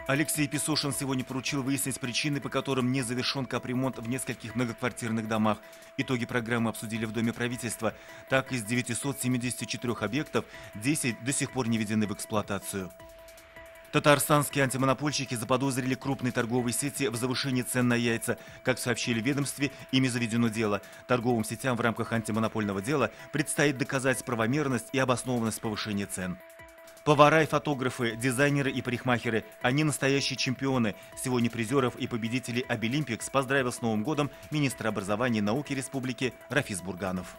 Алексей Песошин сегодня поручил выяснить причины, по которым не завершен капремонт в нескольких многоквартирных домах. Итоги программы обсудили в Доме правительства. Так, из 974 объектов 10 до сих пор не введены в эксплуатацию. Татарстанские антимонопольщики заподозрили крупные торговые сети в завышении цен на яйца. Как сообщили в ведомстве, ими заведено дело. Торговым сетям в рамках антимонопольного дела предстоит доказать правомерность и обоснованность повышения цен. Повара и фотографы, дизайнеры и парикмахеры – они настоящие чемпионы. Сегодня призеров и победителей Обилимпикс поздравил с Новым годом министр образования и науки республики Рафис Бурганов.